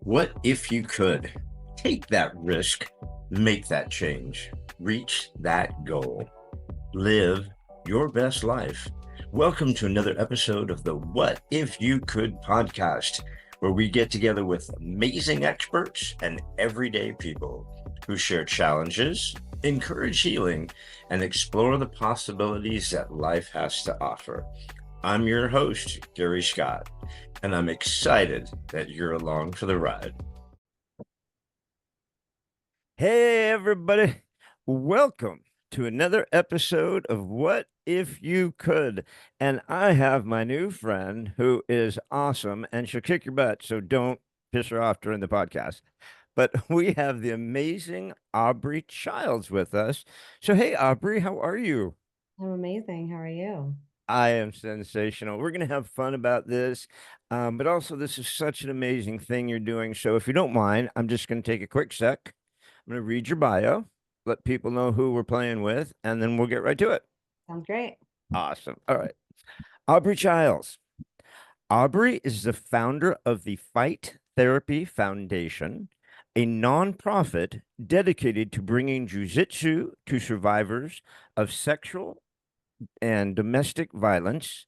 What if you could take that risk, make that change, reach that goal, live your best life? Welcome to another episode of the What If You Could podcast, where we get together with amazing experts and everyday people who share challenges, encourage healing, and explore the possibilities that life has to offer. I'm your host, Gary Scott, and I'm excited that you're along for the ride. Hey, everybody. Welcome to another episode of What If You Could. And I have my new friend who is awesome and she'll kick your butt. So don't piss her off during the podcast. But we have the amazing Aubree Childs with us. So, hey, Aubree, how are you? I'm amazing. How are you? I am sensational. We're going to have fun about this. But also, this is such an amazing thing you're doing. So, if you don't mind, I'm just going to take a quick sec. I'm going to read your bio, let people know who we're playing with, and then we'll get right to it. Sounds great. Awesome. All right. Aubree Childs. Aubree is the founder of the Fight Therapy Foundation, a nonprofit dedicated to bringing Jiu Jitsu to survivors of sexual and domestic violence,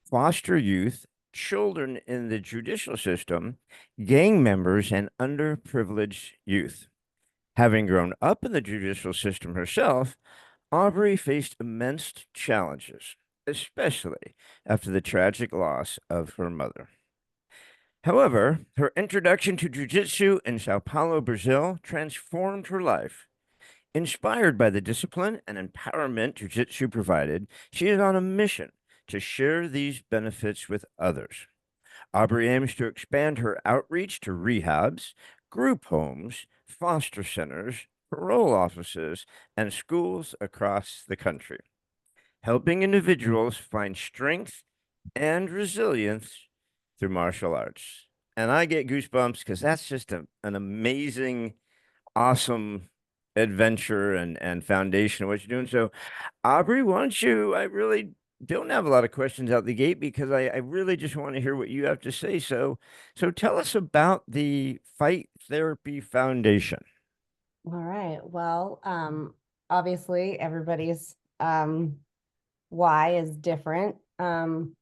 foster youth, children in the judicial system, gang members, and underprivileged youth. Having grown up in the judicial system herself, Aubree faced immense challenges, especially after the tragic loss of her mother. However, her introduction to jiu-jitsu in Sao Paulo, Brazil, transformed her life. Inspired by the discipline and empowerment jiu-jitsu provided, she is on a mission to share these benefits with others. Aubree aims to expand her outreach to rehabs, group homes, foster centers, parole offices, and schools across the country, helping individuals find strength and resilience through martial arts. And I get goosebumps because that's just an amazing, awesome adventure and foundation of what you're doing. So, Aubree, why don't you? I really don't have a lot of questions out the gate because I really just want to hear what you have to say. So tell us about the Fight Therapy Foundation. All right. Well, obviously everybody's why is different. And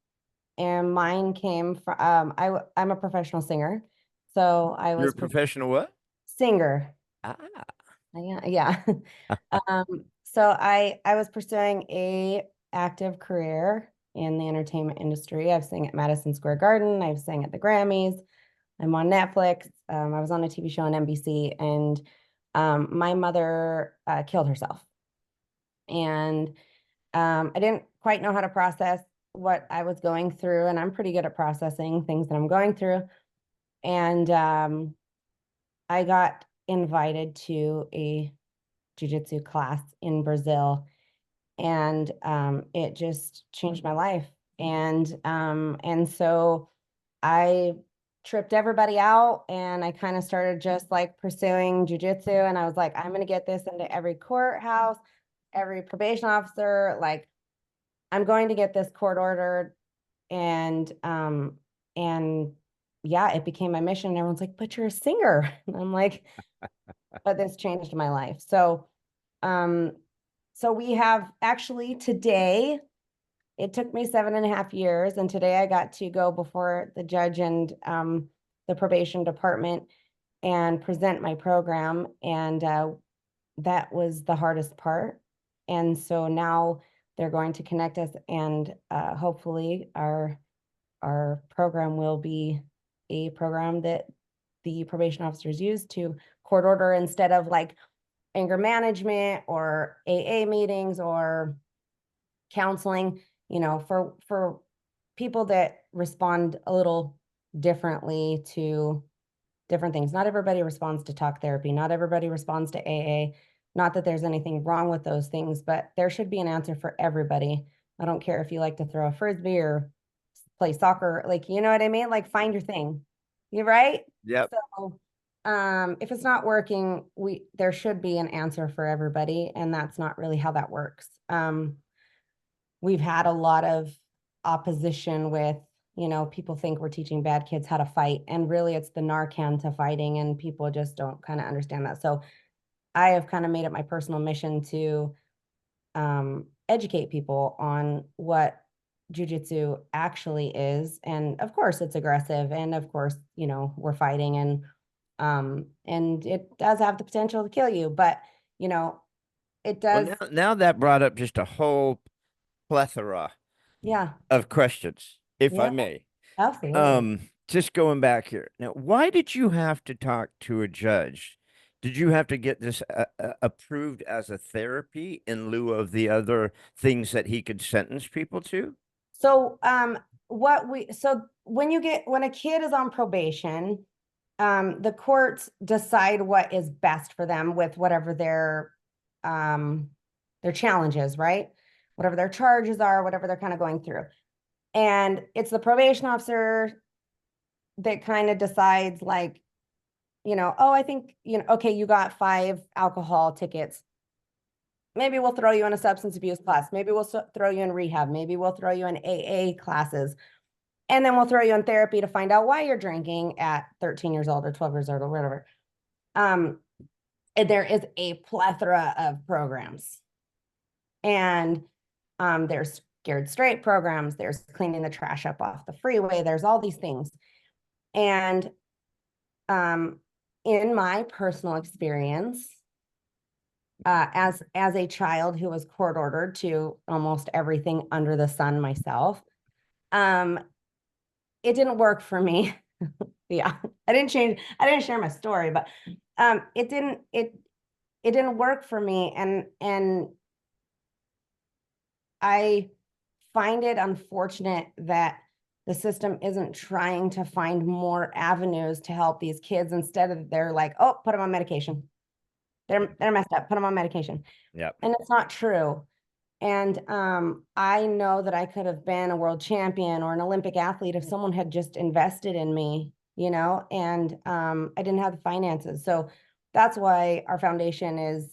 mine came from I'm a professional singer. So I You're a was professional what? singer. Ah, Yeah, yeah. So I was pursuing a active career in the entertainment industry. I've sang at Madison Square Garden, I've sang at the Grammys. I'm on Netflix. I was on a TV show on NBC, and my mother killed herself. And I didn't quite know how to process what I was going through, and I'm pretty good at processing things that I'm going through. And I got invited to a jujitsu class in Brazil, and it just changed my life. And so I tripped everybody out, and I kind of started just like pursuing jujitsu. And I was like, I'm gonna get this into every courthouse, every probation officer. Like, I'm going to get this court ordered. And yeah, it became my mission. And everyone's like, but you're a singer. And I'm like, but this changed my life. Um, so we have actually today, it took me 7.5 years, and today I got to go before the judge and the probation department and present my program. And that was the hardest part. And so now they're going to connect us, and hopefully our program will be a program that the probation officers use to court order, instead of like anger management or AA meetings or counseling, for people that respond a little differently to different things. Not everybody responds to talk therapy. Not everybody responds to AA. Not that there's anything wrong with those things, but there should be an answer for everybody. I don't care if you like to throw a frisbee or play soccer, like, you know what I mean? Like, find your thing. You're right. yep. So if it's not working, there should be an answer for everybody, and that's not really how that works. We've had a lot of opposition with, people think we're teaching bad kids how to fight, and really it's the Narcan to fighting, and people just don't kind of understand that. So I have kind of made it my personal mission to educate people on what jujitsu actually is. And of course it's aggressive, and of course, we're fighting, and it does have the potential to kill you, but you know, it Well, does. now that brought up just a whole plethora Yeah. of questions, if I Yeah, may. absolutely. Just going back here. Now, why did you have to talk to a judge? Did you have to get this approved as a therapy in lieu of the other things that he could sentence people to? So, when a kid is on probation, the courts decide what is best for them with whatever their challenges, right? Whatever their charges are, whatever they're kind of going through. And it's the probation officer that kind of decides, like, oh, I think, okay, you got 5 alcohol tickets. Maybe we'll throw you in a substance abuse class. Maybe we'll throw you in rehab. Maybe we'll throw you in AA classes. And then we'll throw you in therapy to find out why you're drinking at 13 years old or 12 years old or whatever. And there is a plethora of programs. And there's scared straight programs. There's cleaning the trash up off the freeway. There's all these things. And in my personal experience, as a child who was court ordered to almost everything under the sun myself, um, it didn't work for me. Yeah, I didn't change. I didn't share my story, but it didn't work for me, and I find it unfortunate that the system isn't trying to find more avenues to help these kids. Instead of, they're like, oh, put them on medication. They're messed up. Put them on medication. Yeah. And it's not true. And I know that I could have been a world champion or an Olympic athlete if someone had just invested in me, and I didn't have the finances. So that's why our foundation is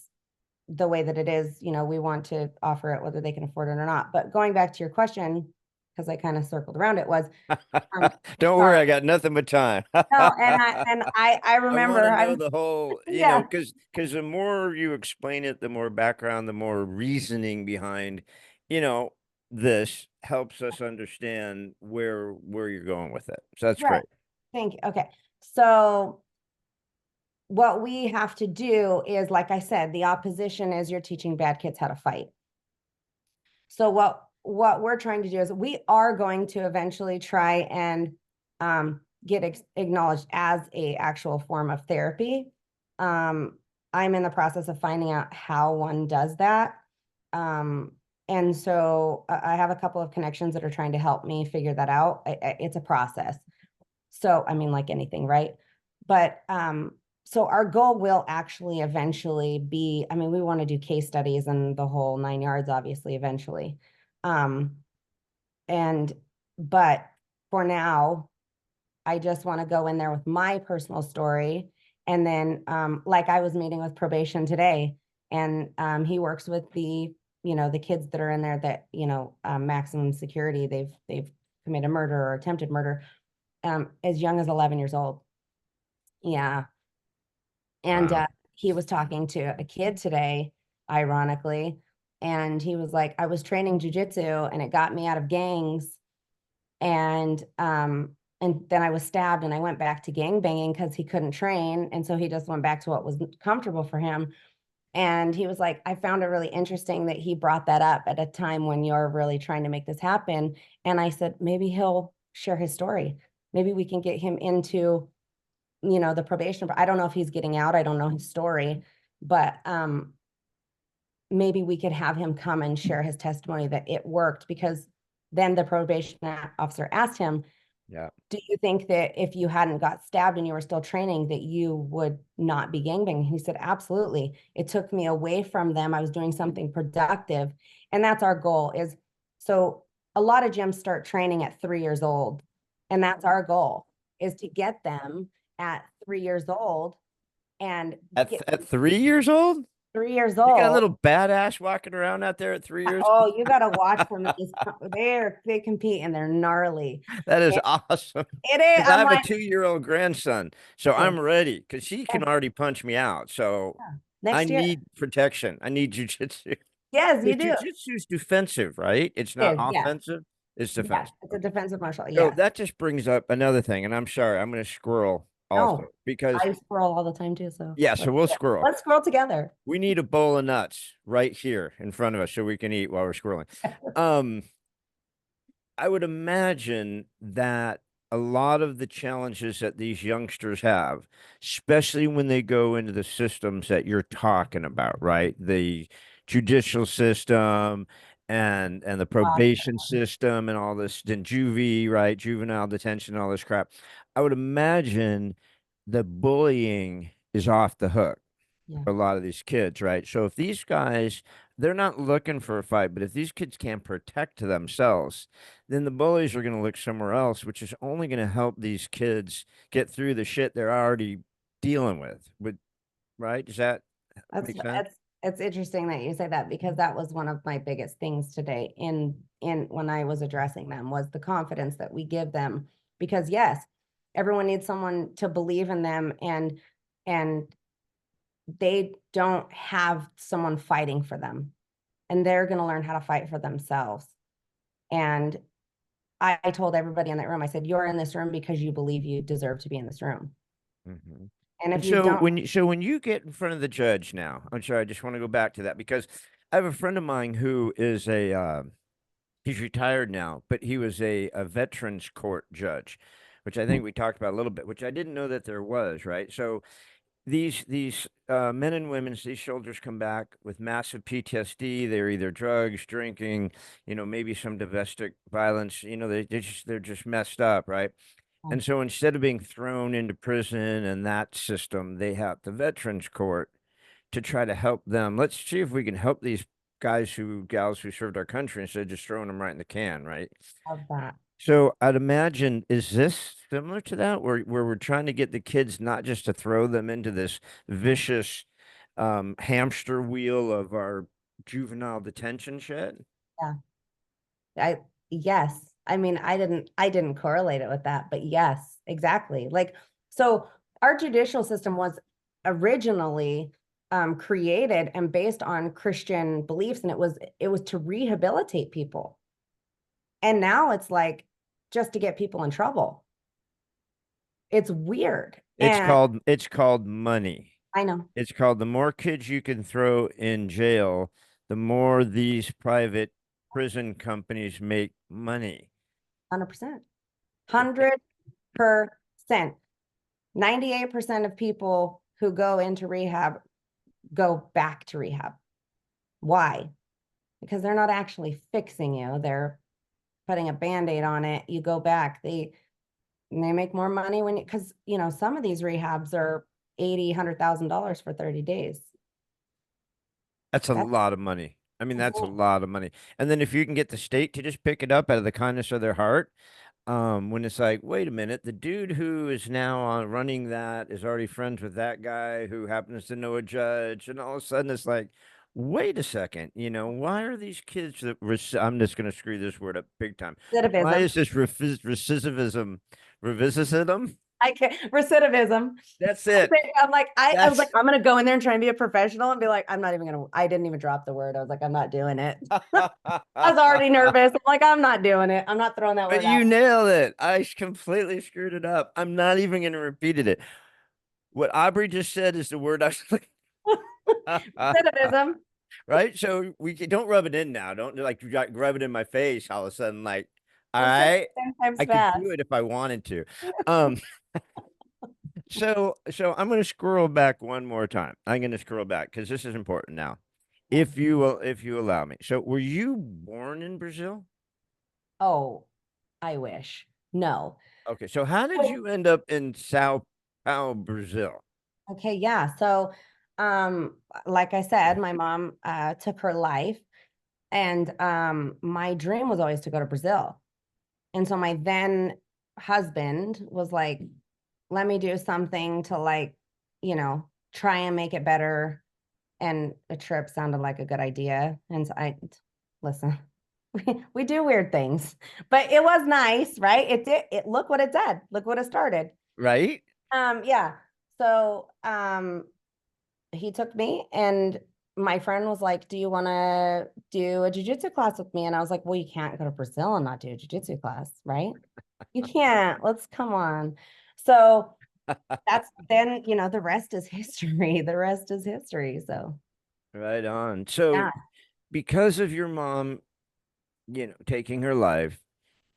the way that it is. We want to offer it whether they can afford it or not. But going back to your question, because I kind of circled around it, was Don't worry, sorry. I got nothing but time. No, and I I want to remember know I'm the whole, yeah, because the more you explain it, the more background, the more reasoning behind, you know, this helps us understand where you're going with it. So that's right. great. Thank you. Okay. So what we have to do is, like I said, the opposition is you're teaching bad kids how to fight. So what we're trying to do is we are going to eventually try and get acknowledged as a actual form of therapy. I'm in the process of finding out how one does that. And so I have a couple of connections that are trying to help me figure that out. It's a process. So, I mean, like anything, right? But so our goal will actually eventually be, I mean, we want to do case studies and the whole 9 yards, obviously, eventually. Um, and but for now, I just want to go in there with my personal story. And then like I was meeting with probation today, and he works with the kids that are in there that, maximum security, they've committed murder or attempted murder, as young as 11 years old. Yeah. And Wow. he was talking to a kid today, ironically, and he was like, I was training jujitsu and it got me out of gangs. And then I was stabbed and I went back to gang banging because he couldn't train. And so he just went back to what was comfortable for him. And he was like, I found it really interesting that he brought that up at a time when you're really trying to make this happen. And I said, maybe he'll share his story. Maybe we can get him into, the probation. I don't know if he's getting out. I don't know his story, but maybe we could have him come and share his testimony that it worked, because then the probation officer asked him, Yeah. do you think that if you hadn't got stabbed and you were still training that you would not be gangbanging? He said, absolutely. It took me away from them. I was doing something productive. And that's our goal. Is so a lot of gyms start training at 3 years old. And that's our goal, is to get them at 3 years old and At get at 3 years old? 3 years You got a old. little badass walking around out there at 3 years. Oh, you got to watch them. They compete and they're gnarly. That is It, awesome. it is. Because I I'm have a like, 2-year-old grandson, so yeah, I'm ready. Because he yeah, can already punch me out. So yeah. I Next year. need protection. I need jujitsu. Yes, you Because do. jujitsu is defensive, right? It's not It is. Yes. offensive. It's Yes. defensive. It's a Okay. defensive martial. So Yes. that just brings up another thing, and I'm sorry, I'm going to squirrel also No, because I scroll all the time too. So yeah. So we'll squirrel. let's scroll together. We need a bowl of nuts right here in front of us so we can eat while we're squirreling. Um, I would imagine that a lot of the challenges that these youngsters have, especially when they go into the systems that you're talking about, right? The judicial system and the probation system and all this, then juvie, right? Juvenile detention, all this crap. I would imagine the bullying is off the hook Yeah, for a lot of these kids, right? So if these guys, they're not looking for a fight, but if these kids can't protect themselves, then the bullies are going to look somewhere else, which is only going to help these kids get through the shit they're already dealing with. Right? Does that that's make sense? that's it's interesting that you say that because that was one of my biggest things today in when I was addressing them was the confidence that we give them because yes, everyone needs someone to believe in them and they don't have someone fighting for them and they're going to learn how to fight for themselves. And I told everybody in that room, I said, you're in this room because you believe you deserve to be in this room. Mm-hmm. And And if you so don't, when you get in front of the judge now, I'm sorry, I just want to go back to that because I have a friend of mine who is he's retired now, but he was a veterans court judge, which I think we talked about a little bit, which I didn't know that there was, right? So these men and women, these soldiers come back with massive PTSD. They're either drugs, drinking, maybe some domestic violence. They're just messed up, right? And so instead of being thrown into prison and that system, they have the veterans court to try to help them. Let's see if we can help these gals who served our country instead of just throwing them right in the can, right? have that. So I'd imagine, is this similar to that, where we're trying to get the kids not just to throw them into this vicious hamster wheel of our juvenile detention shit? Yeah. I yes. I mean, I didn't correlate it with that, but yes, exactly. Like so our judicial system was originally created and based on Christian beliefs and it was to rehabilitate people. And now it's like just to get people in trouble. It's weird. And It's called money. I know, It's called the more kids you can throw in jail, the more these private prison companies make money. 100%. It, it, 100%. 98% of people who go into rehab go back to rehab. Why? Because they're not actually fixing you. They're putting a band-aid on it. You go back. They make more money when because some of these rehabs are 80, $100,000 for 30 days. that's a That's lot of money. I mean, that's a insane. lot of money. And then if you can get the state to just pick it up out of the kindness of their heart, when it's like, wait a minute, the dude who is now on running that is already friends with that guy who happens to know a judge, and all of a sudden it's like, wait a second, why are these kids that I'm just going to screw this word up big time. Why Recidivism. is this revisicism? I can recidivism. That's it. I'm like, I was like, That's I'm gonna go in there and try and be a professional and be like, I'm not even gonna, I didn't even drop the word. I was like, I'm not doing it. I was already nervous. I'm like, I'm not doing it. I'm not throwing that But word out. you nailed it. I completely screwed it up. I'm not even going to repeat it. What Aubrey just said is the word I was like, Recidivism. right? So we don't rub it in now. Don't like rub it in my face all of a sudden. Like, all right, Recidivism times I could do fast. it if I wanted to. Um, so I'm going to scroll back one more time. I'm going to scroll back because this is important now. If you allow me. So, were you born in Brazil? Oh, I wish. No. Okay, so how did you end up in Sao Paulo, Brazil? Okay, yeah. So, like I said, my mom took her life, and my dream was always to go to Brazil. And so my then husband was like, let me do something to like, try and make it better and a trip sounded like a good idea. And so listen, we do weird things, but it was nice, right? Look what it did. Look what it started. Right? Yeah. So, he took me, and my friend was like, do you want to do a jujitsu class with me? And I was like, well, you can't go to Brazil and not do a jujitsu class, right? You can't. Let's come on. So that's then, the rest is history. The rest is history. So Right on. So yeah. because of your mom, taking her life,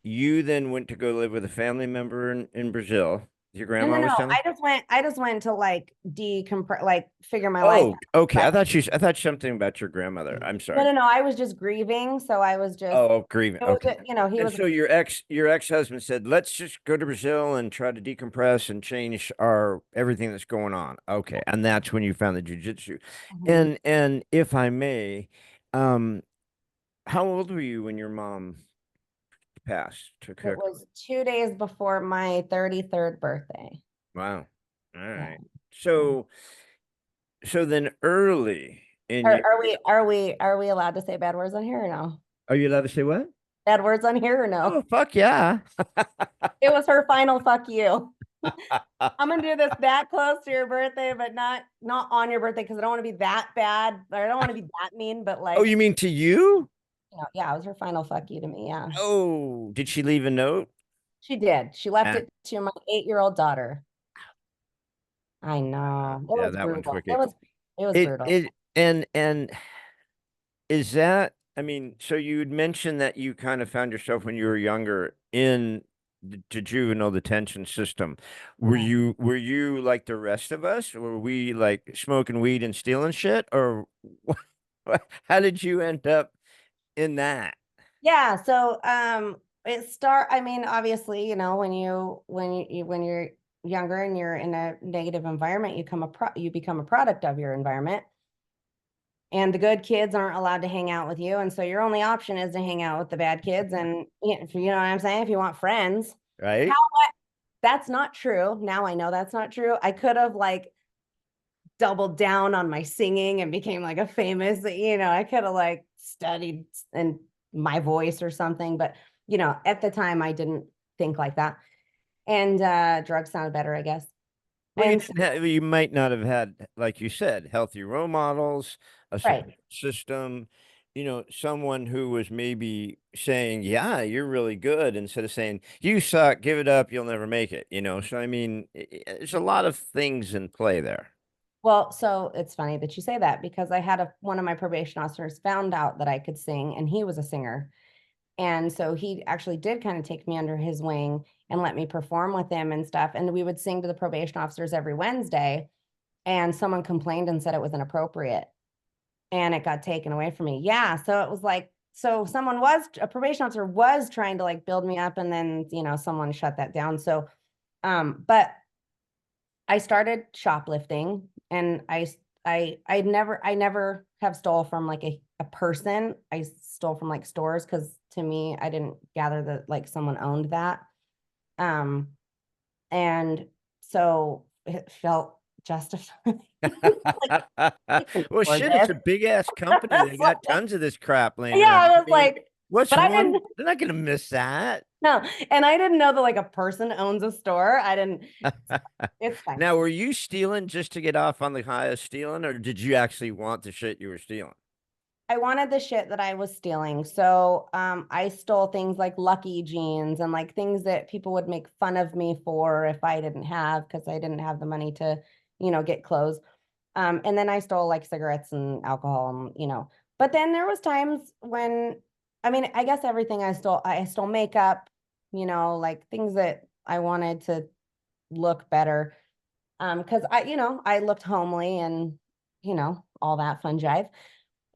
you then went to go live with a family member in Brazil. Your No, no, grandma was no. telling? I just went to like decompress, like figure my life Oh, okay. out. I thought something about your grandmother. I'm No, sorry. no, no. I was just grieving. So I was just, Oh, grieving. it was, Okay. he And was, so your ex-husband said, "Let's just go to Brazil and try to decompress and change our everything that's going on." Okay. And that's when you found the jujitsu. Mhm. And if I may, um, how old were you when your mom passed? Took It her. was 2 days before my 33rd birthday. Wow. All Yeah. right. Yeah. So then early in Are, your, are we allowed to say bad words on here or no? are you allowed to say what? Bad words on here or Oh, no? fuck yeah. It was her final fuck you. I'm gonna do this that close to your birthday, but not on your birthday because I don't want to be that bad, or I don't want to be that mean, but Oh, like, you mean to you? yeah, it was her final fuck you to me. Yeah. Oh, did she leave a note? She did. She left Ah, it to my 8-year-old daughter. I know. It yeah, was that one's brutal. It wicked. was brutal. It and is that, I mean, so you had mentioned that you kind of found yourself when you were younger in the juvenile detention system. Yeah. Were you like the rest of us? Were we like smoking weed and stealing shit? Or how did you end up in that? Yeah, so I mean, obviously, when you're younger and you're in a negative environment, you become a product of your environment. And the good kids aren't allowed to hang out with you, and so your only option is to hang out with the bad kids, and if you know what I'm saying, if you want friends. How Right? That's not true. Now I know that's not true. I could have like doubled down on my singing and became like a famous, I could have like studied and my voice or something, but at the time I didn't think like that. And drugs sounded better, I guess. Well, And so, you might not have had, like you said, healthy role models, a support right. system, someone who was maybe saying, "Yeah, you're really good," instead of saying, "You suck, give it up, you'll never make it." So I mean, there's a lot of things in play there. Well, so it's funny that you say that because I had one of my probation officers found out that I could sing, and he was a singer. And so he actually did kind of take me under his wing and let me perform with him and stuff. And we would sing to the probation officers every Wednesday. And someone complained and said it was inappropriate. And it got taken away from me. Yeah. So it was like, so a probation officer was trying to like build me up, and then, someone shut that down. So, but I started shoplifting, and I never have stole from like a person. I stole from like stores because to me, I didn't gather that like someone owned that. Um, and so it felt justified. Like, I can Well, afford shit, it's this. a big ass company. They It's got like, tons of this crap laying yeah, around. I I was mean, like, what's but I one? didn't They're not gonna miss that. know. And I didn't know that like a person owns a store. I didn't, it's fine. Now, were you stealing just to get off on the high of stealing, or did you actually want the shit you were stealing? I wanted the shit that I was stealing. So I stole things like Lucky jeans and like things that people would make fun of me for if I didn't have, because I didn't have the money to, get clothes. And then I stole like cigarettes and alcohol, and but then there was times when, I mean, I guess everything I stole makeup, like things that I wanted to look better. Because I looked homely and, all that fun jive.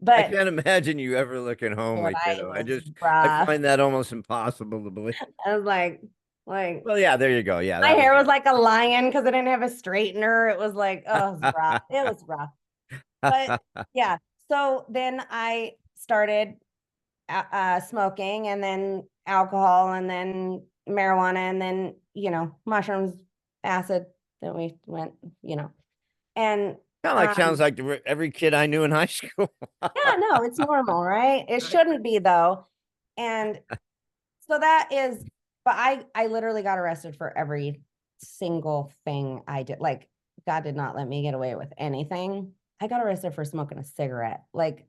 I But can't imagine you ever looking dude, homely, I kiddo. was I rough. find that almost impossible to believe. I was like Well, yeah, there you go. Yeah, my that would hair was be. like a lion because I didn't have a straightener. It was like, oh, it was rough. It was rough. But yeah. So then I started smoking, and then alcohol, and then marijuana, and then, mushrooms, acid. Then we went, and Kind of like sounds like every kid I knew in high school. Yeah, no, it's normal, right? It shouldn't be though. And so that is, but I literally got arrested for every single thing I did. Like God did not let me get away with anything. I got arrested for smoking a cigarette. Like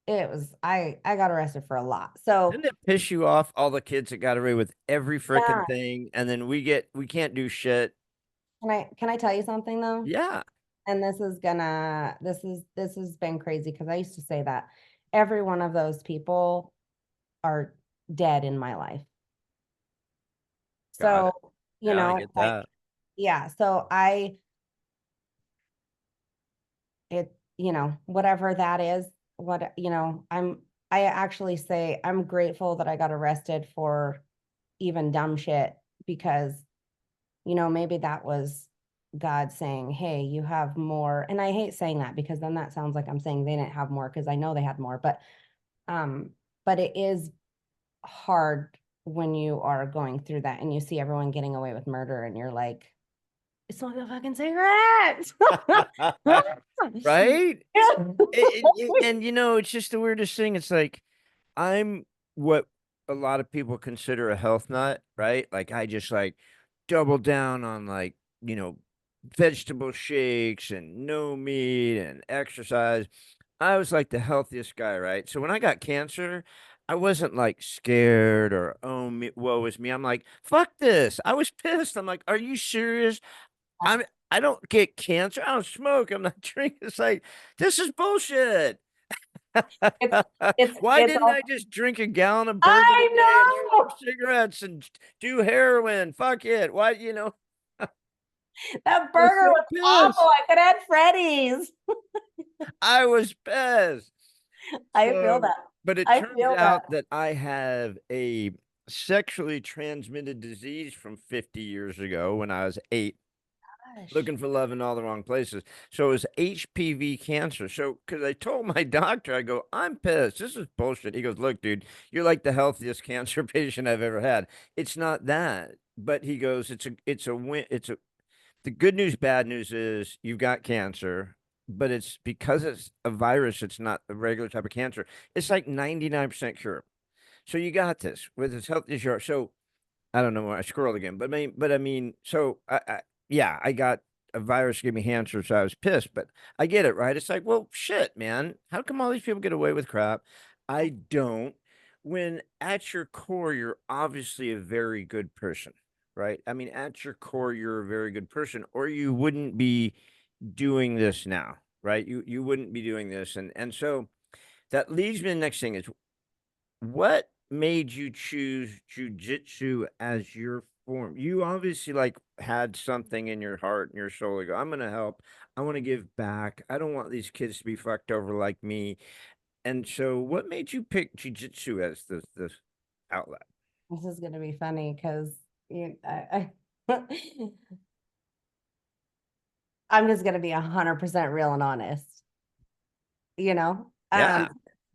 it was I got arrested for a lot. So Didn't it piss you off all the kids that got away with every yeah, freaking thing, and then we can't do shit? can I tell you something though? Yeah, And this has been crazy because I used to say that every one of those people are dead in my life. got So, it. you Yeah, I know, get like, that. yeah, so whatever that is, I actually say I'm grateful that I got arrested for even dumb shit because, maybe that was God saying, hey, you have more. And I hate saying that because then that sounds like I'm saying they didn't have more because I know they had more, um, but it is hard when you are going through that and you see everyone getting away with murder and you're like, smoke a fucking cigarette. Right? And it's just the weirdest thing. It's like I'm what a lot of people consider a health nut, right? Like I just like double down on like, vegetable shakes and no meat and exercise. I was like the healthiest guy, right? So when I got cancer, I wasn't like scared or woe is me. I'm like, fuck this. I was pissed. I'm like, are you serious? I don't get cancer. I don't smoke. I'm not drinking. It's like this is bullshit. it's it's Why it's didn't all I just drink a gallon of bourbon a I day and roll know up cigarettes and do heroin? Fuck it. Why, that I was burger so was awful. pissed. I could have had Freddy's. I was pissed. I feel So, that. but it I turns feel that. out that I have a sexually transmitted disease from 50 years ago when I was 8, Gosh. looking for love in all the wrong places. So it was HPV cancer. So, because I told my doctor, I go, I'm pissed. This is bullshit. He goes, look, dude, you're like the healthiest cancer patient I've ever had. It's not that. But he goes, it's a win. The good news, bad news is you've got cancer, but it's because it's a virus, it's not a regular type of cancer. It's like 99% cure. So you got this with as healthy as you are. So I don't know where I scrolled again, but I mean, so yeah, I got a virus gave me cancer, so I was pissed. But I get it, right? It's like, well, shit, man. How come all these people get away with crap? I don't. When at your core, you're obviously a very good person, right? I mean, at your core, you're a very good person, or you wouldn't be doing this now, right? You wouldn't be doing this, and so that leads me to the next thing is what made you choose jujitsu as your form? You obviously like had something in your heart and your soul. Like, I'm gonna help. I want to give back. I don't want these kids to be fucked over like me. And so, what made you pick jujitsu as this outlet? This is gonna be funny because I I'm just gonna be 100% real and honest, you know? Yeah,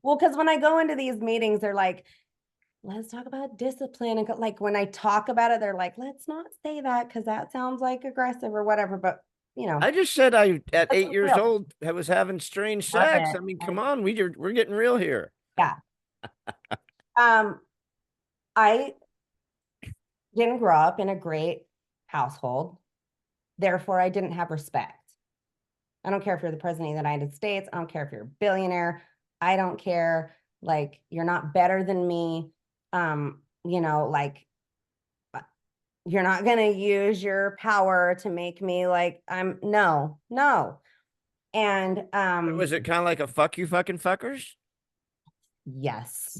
Well, because when I go into these meetings, they're like, let's talk about discipline. And like when I talk about it, they're like, let's not say that because that sounds like aggressive or whatever. But I just said I at let's 8 years real. old I was having strange Love sex. it. I mean, come on, we're getting real here. Yeah. Um, I didn't grow up in a great household. Therefore, I didn't have respect. I don't care if you're the president of the United States. I don't care if you're a billionaire. I don't care. Like, you're not better than me. Like, uh, you're not going to use your power to make me like, no, no. And, So was it kind of like a fuck you fucking fuckers? yes,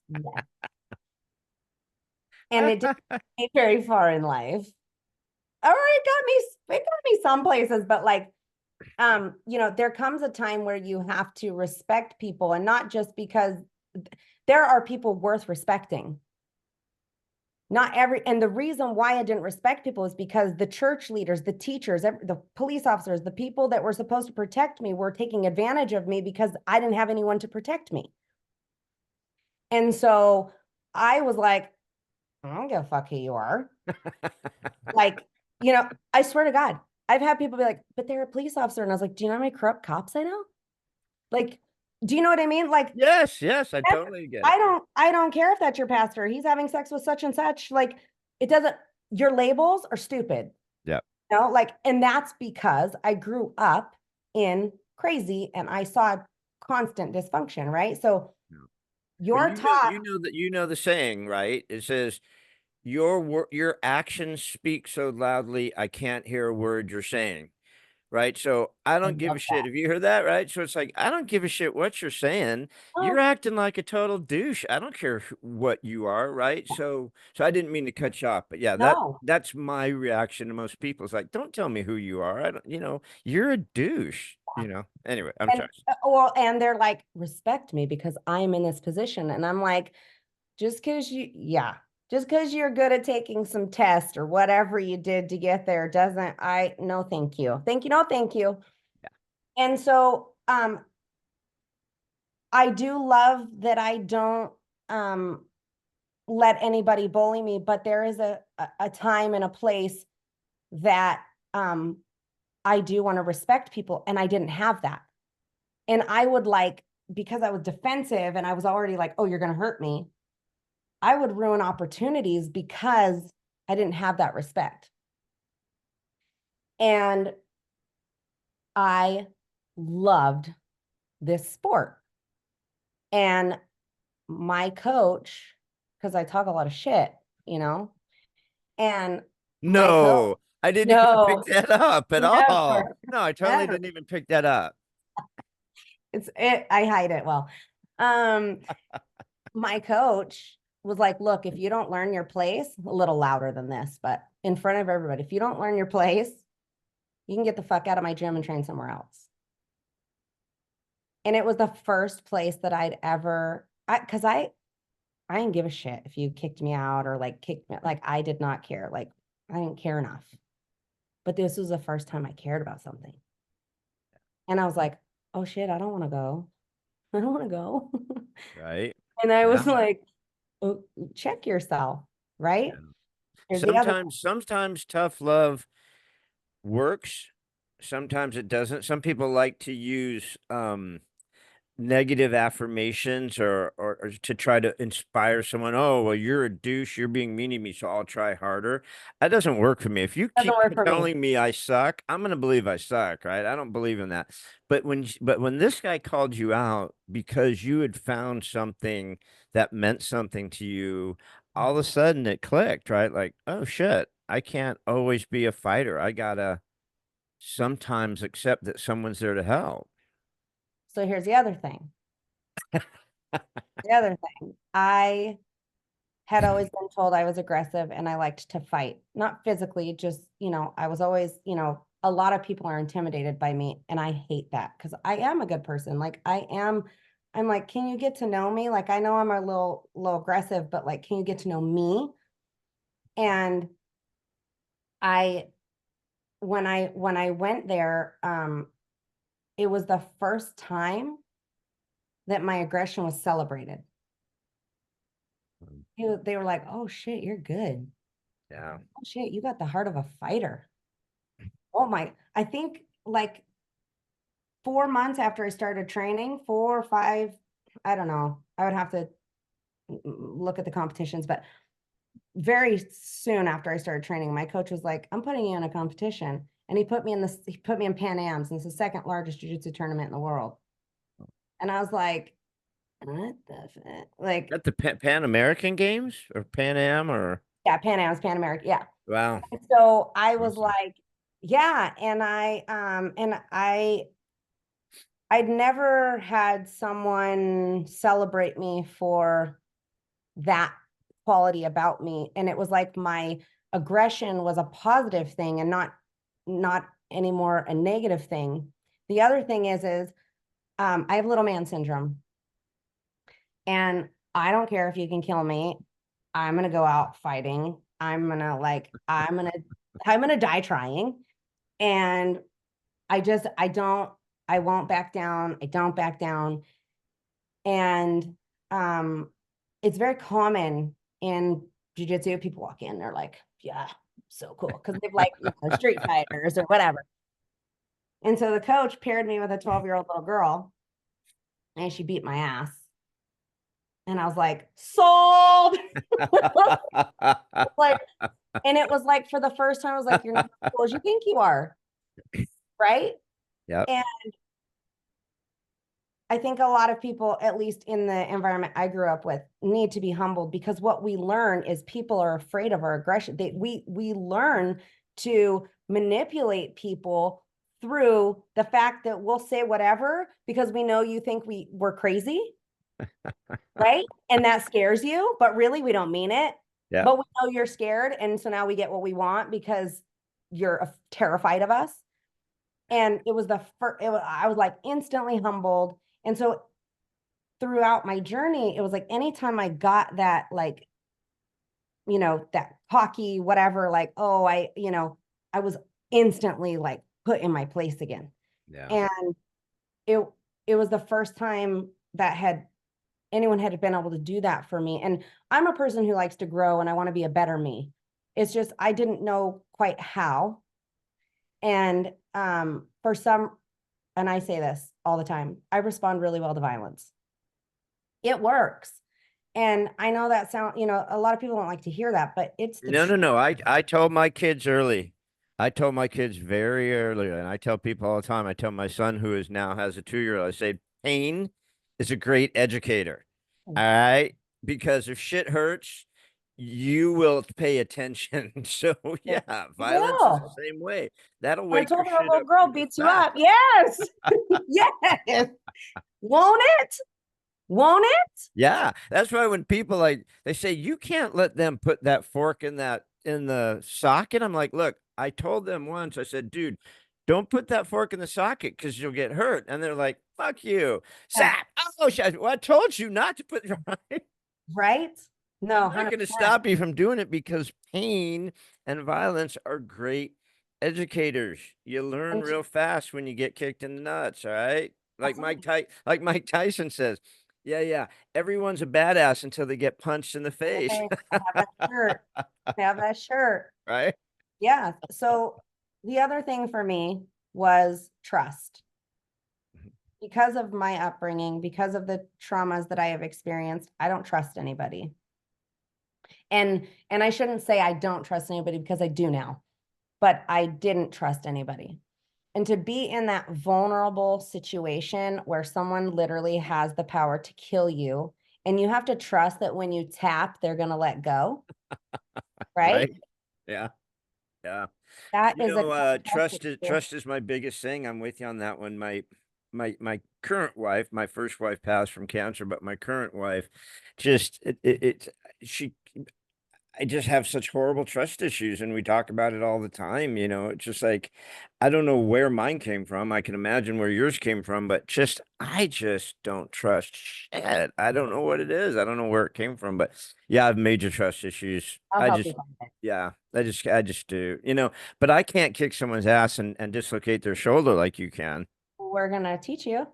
yes. And it didn't get very far in life. Or it got me some places, but like, there comes a time where you have to respect people and not just because there are people worth respecting. Not every, and the reason why I didn't respect people is because the church leaders, the teachers, the police officers, the people that were supposed to protect me were taking advantage of me because I didn't have anyone to protect me. And so I was like, I don't give a fuck who you are. Like, I swear to God, I've had people be like, but they're a police officer. And I was like, do you know how many corrupt cops I know? Like, do you know what I mean? Like, Yes, yes, I totally get it. I don't care if that's your pastor. He's having sex with such and such. Like, it doesn't, your labels are stupid. Yeah. You know, like, and that's because I grew up in crazy and I saw constant dysfunction, right? So Yeah. But you're taught, you know the saying, right? It says your actions speak so loudly I can't hear a word you're saying. Right? So I I don't give a love shit. that. Have you heard that? Right? So it's like, I don't give a shit what you're saying. You're Oh, acting like a total douche. I don't care what you are. Right? So I didn't mean to cut you off, but yeah, no. that's my reaction to most people. It's like, don't tell me who you are. I don't, you're a douche. Anyway, I'm And sorry. well, and they're like, respect me because I'm in this position. And I'm like, just because just because you're good at taking some tests or whatever you did to get there doesn't, no, thank you. Thank you, no, thank you. And so I do love that I don't um let anybody bully me, but there is a time and a place that um I do want to respect people, and I didn't have that. And I would like, because I was defensive and I was already like, oh, you're going to hurt me, I would ruin opportunities because I didn't have that respect. And I loved this sport. And my coach, because I talk a lot of shit, you know, and my coach, No, I didn't even pick no, that up at all. never, No, I totally never. didn't even pick that up. I hide it well. Um, my coach was like, look, if you don't learn your place, a little louder than this, but in front of everybody, if you don't learn your place, you can get the fuck out of my gym and train somewhere else. And it was the first place that I'd ever, because I didn't give a shit if you kicked me out or like kicked me, like I did not care. Like I didn't care enough. But this was the first time I cared about something. And I was like, oh shit, I don't want to go. I don't want to go. Right? And I was Yeah. like, oh, check yourself, right? Yeah. There's the other. Sometimes tough love works. Sometimes it doesn't. Some people like to use negative affirmations or to try to inspire someone. Oh, well, you're a douche, you're being mean to me, so I'll try harder. That doesn't work for me. If you Doesn't keep work for me. telling me I suck, I'm gonna believe I suck, right? I don't believe in that. But when this guy called you out because you had found something that meant something to you, all of a sudden it clicked, right? Like, oh shit, I can't always be a fighter. I gotta sometimes accept that someone's there to help. So here's the other thing. The other thing. I had always been told I was aggressive and I liked to fight, not physically, just, I was always, a lot of people are intimidated by me. And I hate that because I am a good person. Like I'm like, can you get to know me? Like, I know I'm a little aggressive, but like, can you get to know me? And I, when I went there, it was the first time that my aggression was celebrated. They were like, oh shit, you're good. Yeah. Oh shit, you got the heart of a fighter. Oh my, I think like 4 months after I started training, 4 or 5, I don't know. I would have to look at the competitions, but very soon after I started training, my coach was like, I'm putting you in a competition. And he put me in Pan Am's, and it's the second largest jiu-jitsu tournament in the world. And I was like, what the fuck? Like, At the Pan American Games or Pan Am or yeah, Pan Am's, Pan America. Yeah. wow. So I was Awesome. like, yeah. And I'd never had someone celebrate me for that quality about me. And it was like my aggression was a positive thing and not anymore a negative thing. The other thing is I have little man syndrome. And I don't care if you can kill me. I'm gonna go out fighting. I'm gonna die trying. And I won't back down. I don't back down. And um, it's very common in jujitsu. People walk in, they're like, yeah. So cool because they've like, street fighters or whatever. And so the coach paired me with a 12-year-old little girl and she beat my ass. And I was like, sold. Like, and it was like for the first time, I was like, you're not as cool as you think you are. Right. Yep. And I think a lot of people, at least in the environment I grew up with, need to be humbled because what we learn is people are afraid of our aggression. We learn to manipulate people through the fact that we'll say whatever because we know you think we're crazy, right? And that scares you, but really we don't mean it. Yeah. But we know you're scared, and so now we get what we want because you're terrified of us. And it was the first. I was like instantly humbled, and so throughout my journey, it was like anytime I got that, like, that cocky, whatever, like, oh, I was instantly like put in my place again. Yeah. And it it was the first time that anyone had been able to do that for me. And I'm a person who likes to grow and I want to be a better me. It's just I didn't know quite how. And for some, and I say this all the time, I respond really well to violence. It works. And I know that a lot of people don't like to hear that, but it's the No, no, truth. no. I told my kids early. I told my kids very early, and I tell people all the time. I tell my son, who is now has a 2-year-old, I say, pain is a great educator. All right. Because if shit hurts, you will pay attention. So It yeah, violence is the will. same way. That'll And I wake your told her a shit little up girl real beats you fast. up. Yes. Yes. Won't it? Won't it? Yeah, that's why when people like they say you can't let them put that fork in the socket. I'm like, look, I told them once. I said, dude, don't put that fork in the socket because you'll get hurt. And they're like, fuck you, Yeah. sap. Oh, shit. Well, I told you not to put. Right? Right? No, I'm not going to 100%. stop you from doing it because pain and violence are great educators. You learn And real fast when you get kicked in the nuts. All right, absolutely. Like Mike Tyson says, yeah, yeah. Everyone's a badass until they get punched in the face. Okay, I have that shirt. I have that shirt. Right? Yeah. So the other thing for me was trust. Because of my upbringing, because of the traumas that I have experienced, I don't trust anybody. And I shouldn't say I don't trust anybody because I do now, but I didn't trust anybody. And to be in that vulnerable situation where someone literally has the power to kill you, and you have to trust that when you tap, they're going to let go, right? Right? Yeah. Yeah. That is a tough test to do. Trust is my biggest thing. I'm with you on that one. My current wife, my first wife passed from cancer, but my current wife just she I just have such horrible trust issues, and we talk about it all the time. It's just like I don't know where mine came from. I can imagine where yours came from, but I just don't trust shit. I don't know what it is. I don't know where it came from, but yeah, I have major trust issues. I'll help you find it. Yeah, I just do. But I can't kick someone's ass and dislocate their shoulder like you can. We're going to teach you.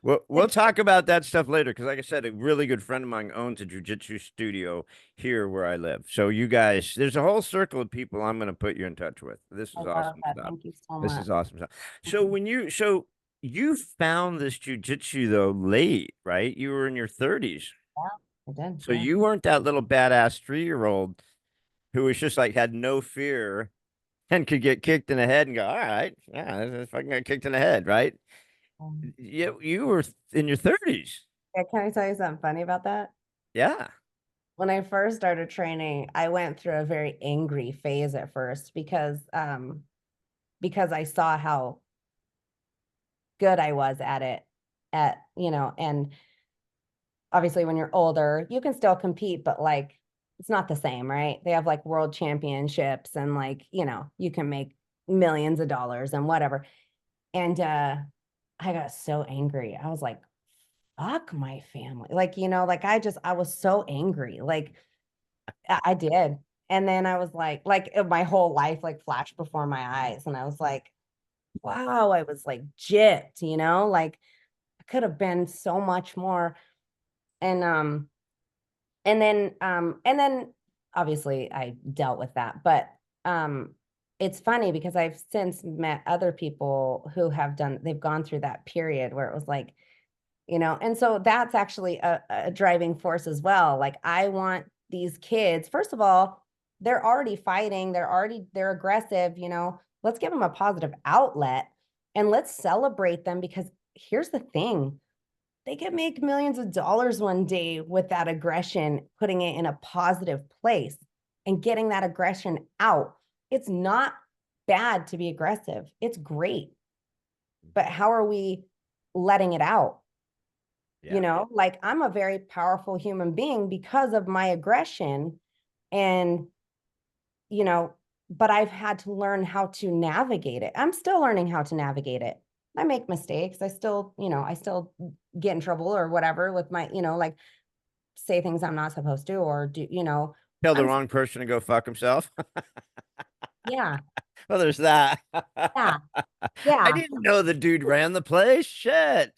We'll talk about that stuff later because, like I said, a really good friend of mine owns a jujitsu studio here where I live. So you guys, there's a whole circle of people I'm going to put you in touch with. This I is love awesome that. stuff. Thank you so This much. is awesome stuff. So Mhm. you found this jujitsu though late, right? You were in your 30s. Yeah, I did. So Yeah. you weren't that little badass 3-year-old who was just like had no fear and could get kicked in the head and go, all right, yeah, if I can get kicked in the head, right? You were in your 30s. Yeah, can I tell you something funny about that? Yeah. When I first started training, I went through a very angry phase at first because I saw how good I was at it and obviously when you're older, you can still compete, but like it's not the same, right? They have like world championships and like, you can make millions of dollars and whatever. And I got so angry. I was like, fuck my family. Like, like I was so angry. Like I did. And then I was like my whole life like flashed before my eyes. And I was like, wow, I was like gypped, like I could have been so much more. And and then obviously I dealt with that, but um it's funny because I've since met other people who they've gone through that period where it was like, and so that's actually a driving force as well. Like I want these kids, first of all, they're already fighting, they're aggressive, let's give them a positive outlet and let's celebrate them because here's the thing, they could make millions of dollars one day with that aggression, putting it in a positive place and getting that aggression out. It's not bad to be aggressive. It's great. But how are we letting it out? Yeah. Like I'm a very powerful human being because of my aggression. And, you know, but I've had to learn how to navigate it. I'm still learning how to navigate it. I make mistakes. I still get in trouble or whatever with my, like say things I'm not supposed to or do, Tell the I'm, wrong person to go fuck himself. yeah, Well, there's that. yeah, I yeah, didn't know the dude ran the place. Shit.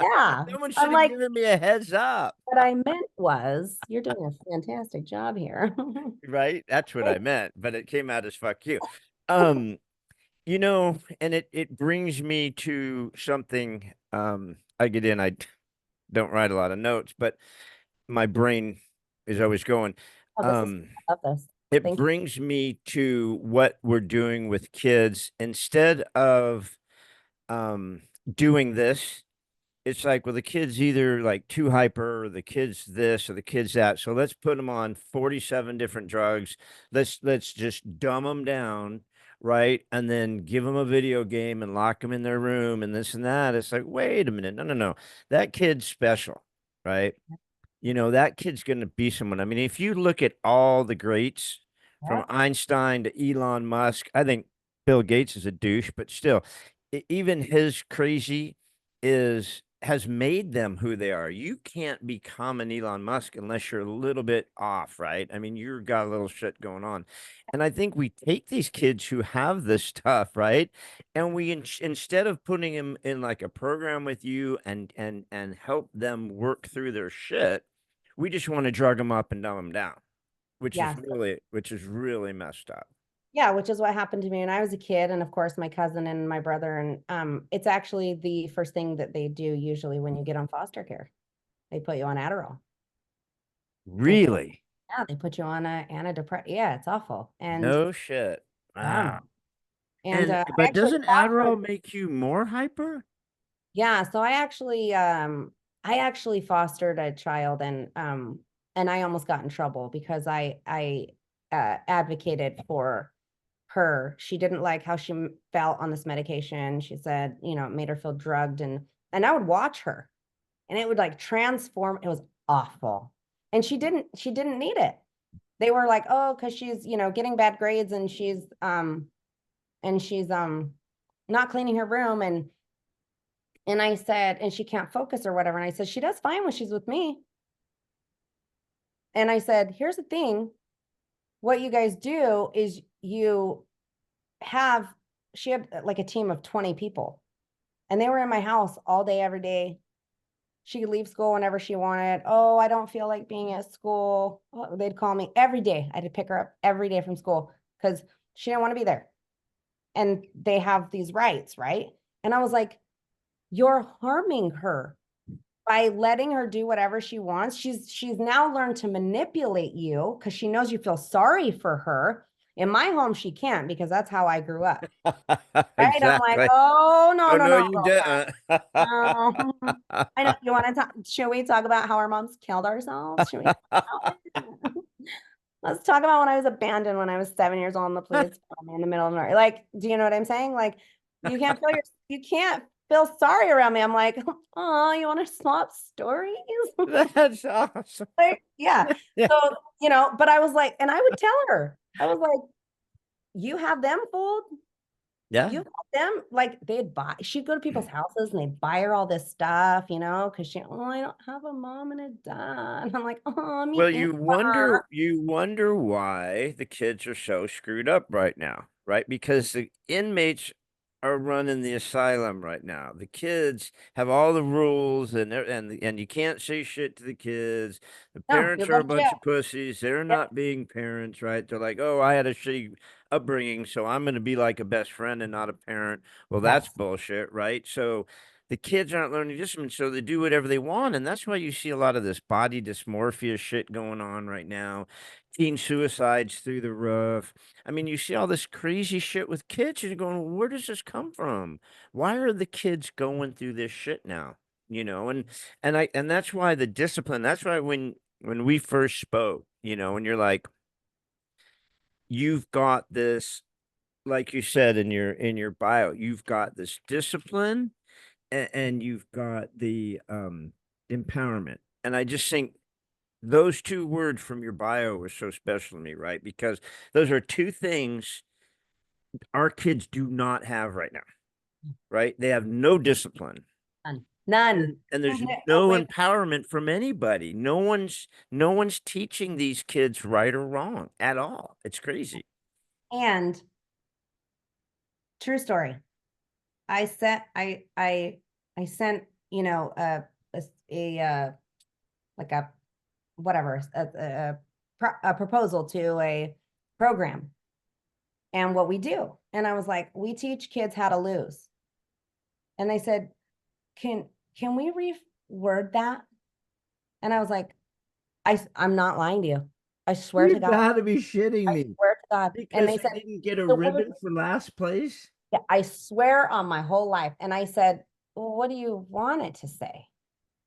yeah. Someone should I'm have like, given me a heads up. what I meant was, you're doing a fantastic job here. Right? That's what I meant, but it came out as fuck you. Um, and it brings me to something. I get in, I don't write a lot of notes, but my brain is always going. Oh, this is, Um, I love this. it Thank you. brings me to what we're doing with kids instead of um doing this. It's like, well, the kid's either like too hyper or the kid's this or the kid's that. So let's put them on 47 different drugs. Let's just dumb them down, right? And then give them a video game and lock them in their room and this and that. It's like, wait a minute. No, no, no. That kid's special, right? That kid's going to be someone. I mean, if you look at all the greats from Yeah. Einstein to Elon Musk, I think Bill Gates is a douche, but still, even his crazy is has made them who they are. You can't become an Elon Musk unless you're a little bit off, right? I mean, you've got a little shit going on. And I think we take these kids who have this stuff, right? And instead of putting them in like a program with you and help them work through their shit, we just want to drug them up and dumb them down, Yeah. which is really messed up. Yeah, which is what happened to me when I was a kid, and of course my cousin and my brother. And it's actually the first thing that they do usually when you get on foster care. They put you on Adderall. They put Really? Yeah, they put you on a antidepressant. Yeah, it's awful. And No shit. yeah, Wow. and And I but actually doesn't fought for Adderall make you more hyper? yeah, so I actually fostered a child, and I almost got in trouble because I advocated for her. She didn't like how she felt on this medication. She said, it made her feel drugged, and I would watch her and it would like transform. It was awful. And she didn't need it. They were like, "Oh, cuz she's, getting bad grades and she's not cleaning her room." And I said, and she can't focus or whatever. And I said, she does fine when she's with me. And I said, here's the thing. What you guys do is have, she had like a team of 20 people and they were in my house all day, every day. She could leave school whenever she wanted. Oh, I don't feel like being at school. Oh, they'd call me every day. I had to pick her up every day from school because she didn't want to be there. And they have these rights, right? And I was like, you're harming her by letting her do whatever she wants. She's now learned to manipulate you because she knows you feel sorry for her. In my home, she can't because that's how I grew up. Right? I'm like, Exactly. oh no, Oh no, no, no, you girlfriend. didn't. No. I know you want to talk. Should we talk about how our moms killed ourselves? Should we talk about it? Let's talk about when I was abandoned when I was 7 years old and the police found me in the middle of nowhere. Like, do you know what I'm saying? Like, you can't feel sorry around me. I'm like, oh, you want to swap stories? That's awesome. Like, yeah. Yeah. So, but I was like, and I would tell her, I was like, you have them fooled. Yeah. You have them like she'd go to people's houses and they'd buy her all this stuff, because I don't have a mom and a dad. I'm like, oh, me Well, either. you wonder why the kids are so screwed up right now, right? Because the inmates are running the asylum right now. The kids have all the rules, and you can't say shit to the kids. The No, you parents are go a to bunch of jail. pussies. They're Yep. not being parents, right? They're like, oh, I had a shitty upbringing, so I'm going to be like a best friend and not a parent. Well, that's Yes. bullshit, right? So the kids aren't learning discipline, so they do whatever they want, and that's why you see a lot of this body dysmorphia shit going on right now. Teen suicides through the roof. I mean, you see all this crazy shit with kids, and you're going, where does this come from? Why are the kids going through this shit now? You know, and that's why the discipline, that's why when we first spoke, you know, and you're like, you've got this, like you said in your bio, you've got this discipline and you've got the empowerment. And I just think those two words from your bio were so special to me, right? Because those are two things our kids do not have right now, right? They have no discipline. None. None. And there's Oh, no wait. empowerment from anybody. No one's teaching these kids right or wrong at all. It's crazy. And true story. I sent I sent, a like a whatever, a proposal to a program and what we do. And I was like, we teach kids how to lose. And they said, can can we reword that? And I was like, I'm not lying to you. I swear to You God. gotta be shitting I me. swear to God. And Because they they said, didn't get a so what ribbon for last place? yeah, I swear on my whole life. And I said, well, what do you want it to say?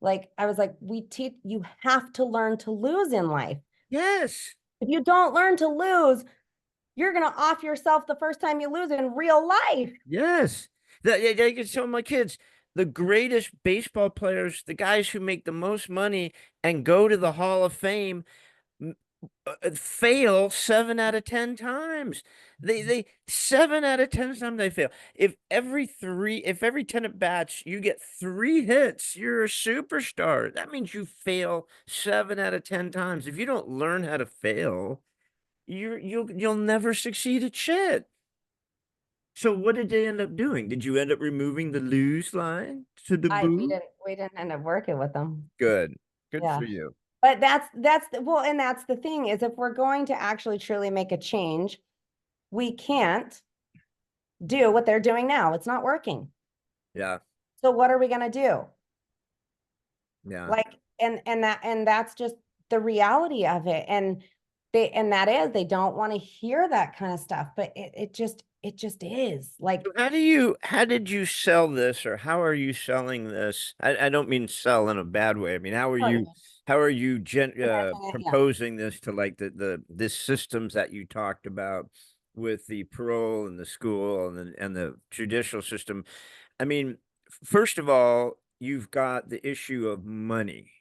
Like, I was like, we teach, you have to learn to lose in life. Yes. If you don't learn to lose, you're going to off yourself the first time you lose in real life. Yes. I can tell my kids the greatest baseball players, the guys who make the most money and go to the Hall of Fame, fail 7 out of 10 times. They 7 out of 10 times they fail. If every 10 at bats you get 3 hits, you're a superstar. That means you fail 7 out of 10 times. If you don't learn how to fail, you'll never succeed at shit. So what did they end up doing? Did you end up removing the lose line to the boo? We didn't end up working with them. Good. Good Yeah. for you. But well, and that's the thing is if we're going to actually truly make a change, we can't do what they're doing now. It's not working. Yeah. So what are we going to do? Yeah. Like, and that's just the reality of it. And that is, they don't want to hear that kind of stuff, but it just is like, So how did you sell this, or how are you selling this? I don't mean sell in a bad way. I mean, oh, yeah, how are you yeah, proposing this to like this systems that you talked about with the parole and the school and the judicial system? I mean, first of all, you've got the issue of money,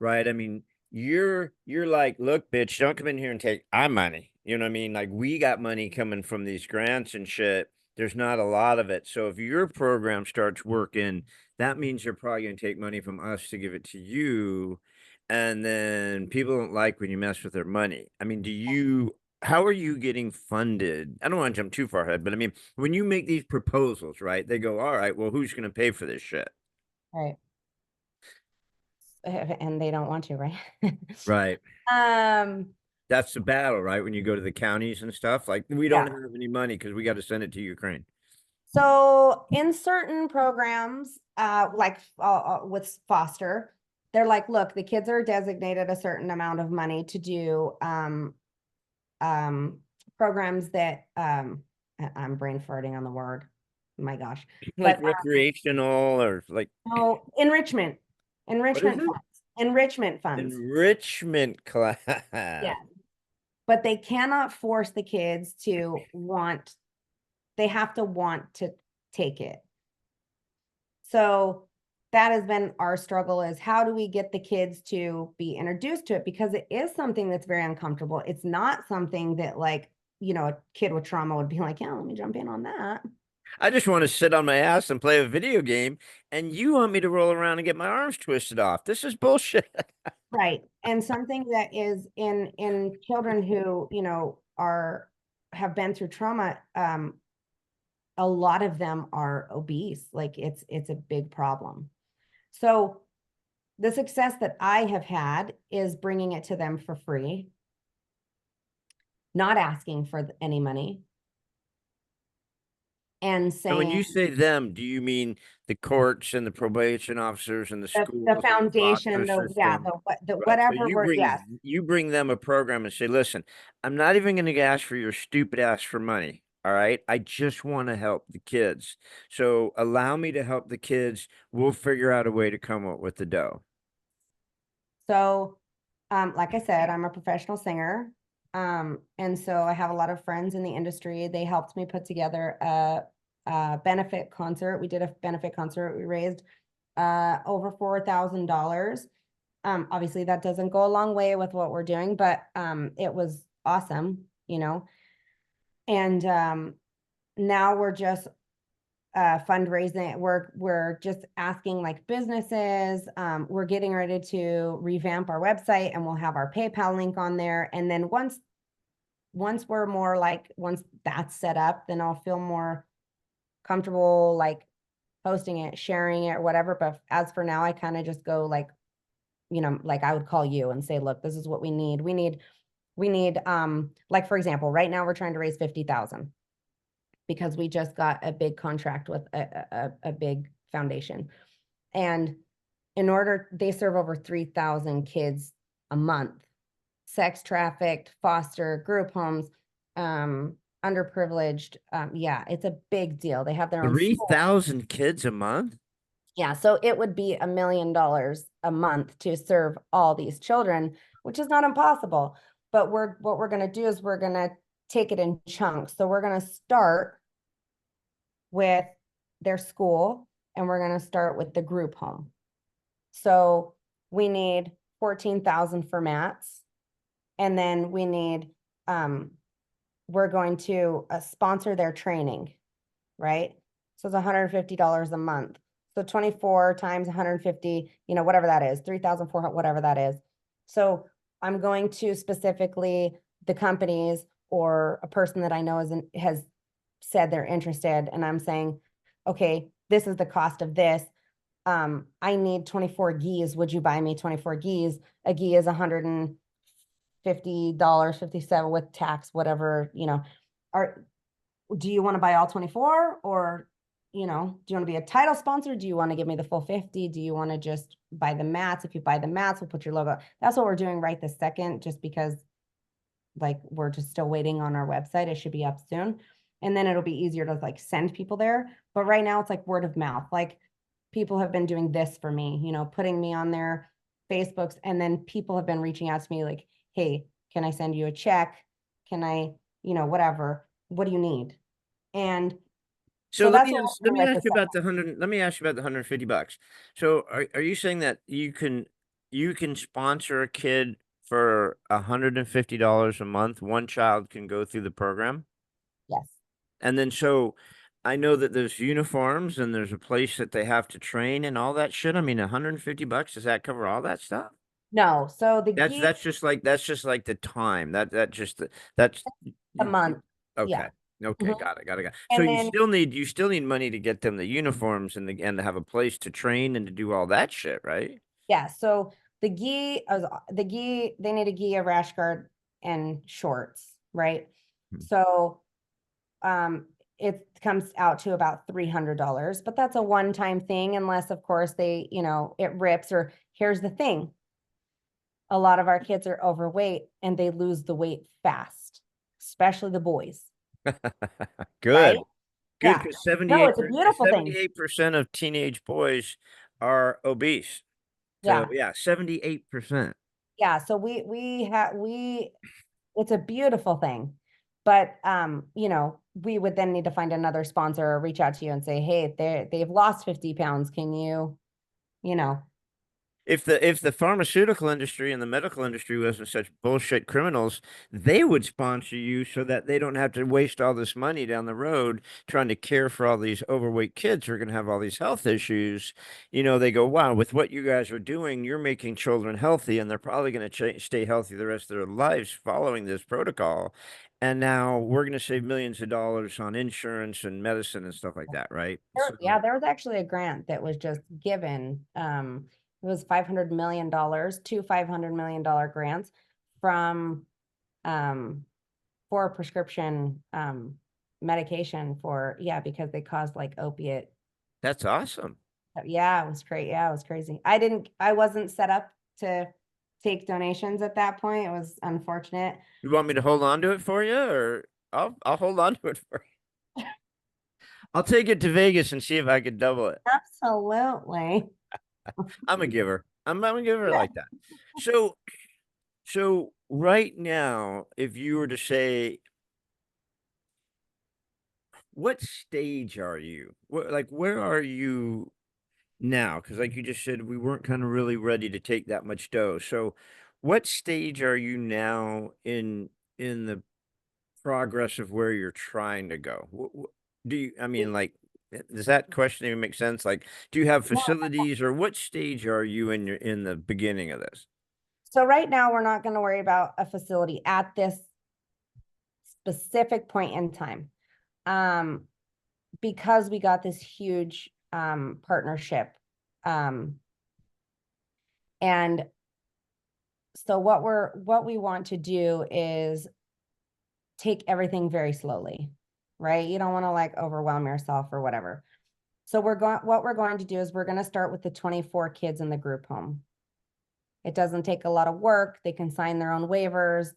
right? I mean, you're like, look, bitch, don't come in here and take our money. You know what I mean? Like we got money coming from these grants and shit. There's not a lot of it. So if your program starts working, that means you're probably going to take money from us to give it to you. And then people don't like when you mess with their money. I mean, how are you getting funded? I don't want to jump too far ahead, but I mean, when you make these proposals, right? They go, all right, well, who's going to pay for this shit? right. And they don't want to, right? Right. um, That's the battle, right? When you go to the counties and stuff, like we don't yeah. have any money because we got to send it to Ukraine. So in certain programs, like with foster, they're like, look, the kids are designated a certain amount of money to do um, programs that I'm brain farting on the word. My gosh. Like But recreational or like no, what is enrichment it? funds, enrichment funds. Enrichment Yeah. class. But they cannot force the kids to want, they have to want to take it. So that has been our struggle is how do we get the kids to be introduced to it? Because it is something that's very uncomfortable. It's not something that like, a kid with trauma would be like, yeah, let me jump in on that. I just want to sit on my ass and play a video game, and you want me to roll around and get my arms twisted off. This is bullshit. Right. And something that is in children who, have been through trauma, a lot of them are obese. Like it's a big problem. So the success that I have had is bringing it to them for free, not asking for any money, and And when saying you say them, do you mean the courts and the probation officers and the the schools and the foundation, foster the yeah, system? the Right. So whatever we're yes. you bring them a program and say, listen, I'm not even going to ask for your stupid ass for money. All right. I just want to help the kids. So allow me to help the kids. We'll figure out a way to come up with the dough. So, like I said, I'm a professional singer. And so I have a lot of friends in the industry. They helped me put together a benefit concert. We did a benefit concert. We raised over $4,000. Obviously that doesn't go a long way with what we're doing, but it was awesome, you know. And now we're just fundraising. We're just asking like businesses. We're getting ready to revamp our website, and we'll have our PayPal link on there. And then once we're more like once that's set up, then I'll feel more comfortable like posting it, sharing it, or whatever. But as for now, I kind of just go like, you know, like I would call you and say, look, this is what we need. We need like for example, right now we're trying to raise 50,000 because we just got a big contract with a big foundation. And in order, they serve over 3,000 kids a month, sex trafficked, foster, group homes, underprivileged. Yeah, it's a big deal. They have their own school. 3,000 kids a month? Yeah, so it would be $1 million a month to serve all these children, which is not impossible. But what we're going to do is we're going to take it in chunks. So we're going to start with their school, and we're going to start with the group home. So we need 14,000 for mats, and then we need we're going to sponsor their training, right? So it's $150 a month. So 24 times 150, you know, whatever that is, 3,400, whatever that is. So I'm going to specifically the companies or a person that I know has said they're interested, and I'm saying, okay, this is the cost of this. I need 24 gis. Would you buy me 24 gis? A gi is $150, 57 with tax, whatever, you know. Do you want to buy all 24, or, you know, do you want to be a title sponsor? Do you want to give me the full 50? Do you want to just buy the mats? If you buy the mats, we'll put your logo. That's what we're doing right this second, just because like we're just still waiting on our website. It should be up soon. And then it'll be easier to like send people there. But right now it's like word of mouth. Like people have been doing this for me, you know, putting me on their Facebooks. And then people have been reaching out to me like, hey, can I send you a check? Can I, you know, whatever, what do you need? And So so that's what we're let doing me right ask this you second. about the hundred. Let me ask you about the $150. So are you saying that you can sponsor a kid for $150 a month? One child can go through the program, Yes. and then so I know that there's uniforms and there's a place that they have to train and all that shit. I mean, $150, does that cover all that stuff? No. So the gi That's just like the time that just that's a month. okay. Yeah. Okay, Mhm. got it. So And then you still need money to get them the uniforms and to have a place to train and to do all that shit, right? yeah, so the gi, they need a gi, a rash guard, and shorts, right? Hmm. So it comes out to about $300, but that's a one-time thing, unless of course they, you know, it rips. Or here's the thing, a lot of our kids are overweight and they lose the weight fast, especially the boys, right? Good. Good, Yeah. because No, it's a beautiful thing. 78% of teenage boys are obese. So Yeah. yeah, 78%. Yeah, so we it's a beautiful thing. But you know, we would then need to find another sponsor or reach out to you and say, hey, they've lost 50 pounds. Can you, you know, If the pharmaceutical industry and the medical industry wasn't such bullshit criminals, they would sponsor you so that they don't have to waste all this money down the road trying to care for all these overweight kids who are going to have all these health issues. You know, they go, wow, with what you guys are doing, you're making children healthy, and they're probably going to stay healthy the rest of their lives following this protocol. And now we're going to save millions of dollars on insurance and medicine and stuff like that, right? Yeah, So there was actually a grant that was just given. It was $500 million, two $500 million grants from um for prescription medication for, yeah, because they caused like opiate. that's awesome. Yeah, it was great. Yeah, it was crazy. I wasn't set up to take donations at that point. It was unfortunate. You want me to hold on to it for you, or I'll hold on to it for you. I'll take it to Vegas and see if I could double it. Absolutely. I'm a giver. I'm a giver like that. So right now, if you were to say, what stage are you? Where are you now? Because like you just said, we weren't kind of really ready to take that much dough. So what stage are you now in the progress of where you're trying to go? Do you, I mean, like, does that question even make sense? Like, do you have No. facilities, or what stage are you in the beginning of this? So right now we're not going to worry about a facility at this specific point in time. Um, because we got this huge partnership. And so what we want to do is take everything very slowly, right? You don't want to like overwhelm yourself or whatever. So what we're going to do is we're going to start with the 24 kids in the group home. It doesn't take a lot of work. They can sign their own waivers.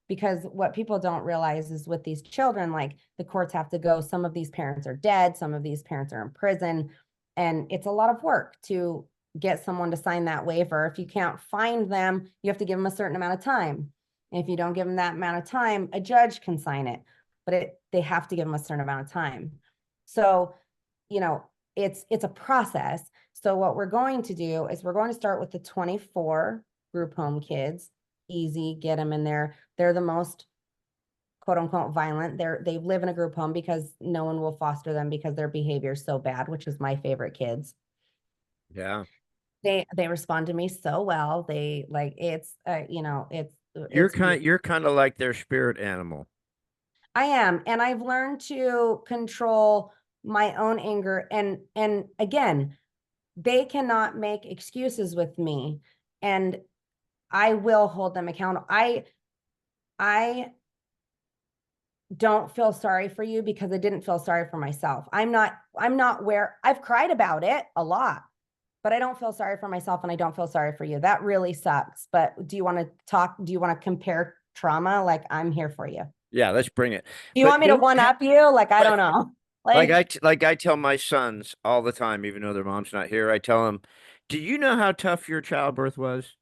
Because what people don't realize is with these children, like the courts have to go, some of these parents are dead, some of these parents are in prison, and it's a lot of work to get someone to sign that waiver. If you can't find them, you have to give them a certain amount of time. And if you don't give them that amount of time, a judge can sign it, but they have to give them a certain amount of time. So, you know, it's a process. So what we're going to do is we're going to start with the 24 group home kids. Easy, get them in there. They're the most quote unquote violent. They live in a group home because no one will foster them because their behavior is so bad, which is my favorite kids. Yeah. They respond to me so well. They like it's beautiful. You're kind of like their spirit animal. I am, and I've learned to control my own anger. And again, they cannot make excuses with me, and I will hold them accountable. I don't feel sorry for you because I didn't feel sorry for myself. I'm not where I've cried about it a lot, but I don't feel sorry for myself and I don't feel sorry for you. That really sucks. But do you want to talk? Do you want to compare trauma? Like, I'm here for you. Yeah, let's bring it. Do you But want me to don't one up you? Like, I like don't know. like I tell my sons all the time, even though their mom's not here. I tell them, "Do you know how tough your childbirth was?"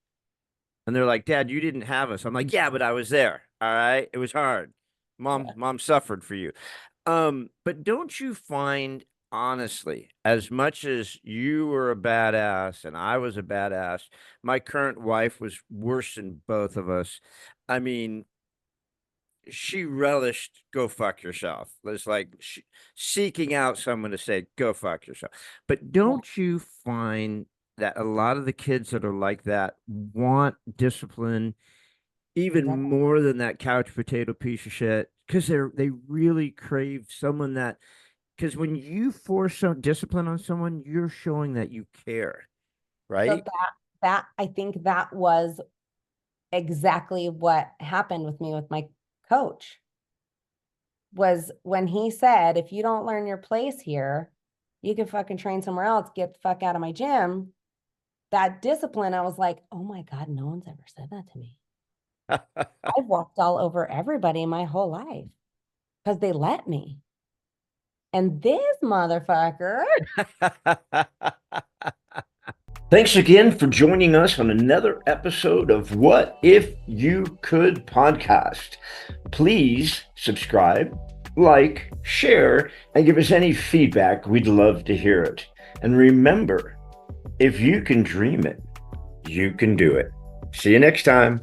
And they're like, "Dad, you didn't have us." I'm like, "Yeah, but I was there. All right, it was hard. Mom suffered for you." But don't you find, honestly, as much as you were a badass and I was a badass, my current wife was worse than both of us. I mean, she relished go fuck yourself. It's like seeking out someone to say, go fuck yourself. But Yeah, don't you find that a lot of the kids that are like that want discipline even definitely. more than that couch potato piece of shit? Because they really crave someone that, because when you force some discipline on someone, you're showing that you care, So right? that I think that was exactly what happened with me with my coach. Was when he said, if you don't learn your place here, you can fucking train somewhere else, get the fuck out of my gym. That discipline, I was like, oh my God, no one's ever said that to me. I've walked all over everybody my whole life because they let me. And this motherfucker. Thanks again for joining us on another episode of What If You Could podcast. Please subscribe, like, share, and give us any feedback. We'd love to hear it. And remember, if you can dream it, you can do it. See you next time.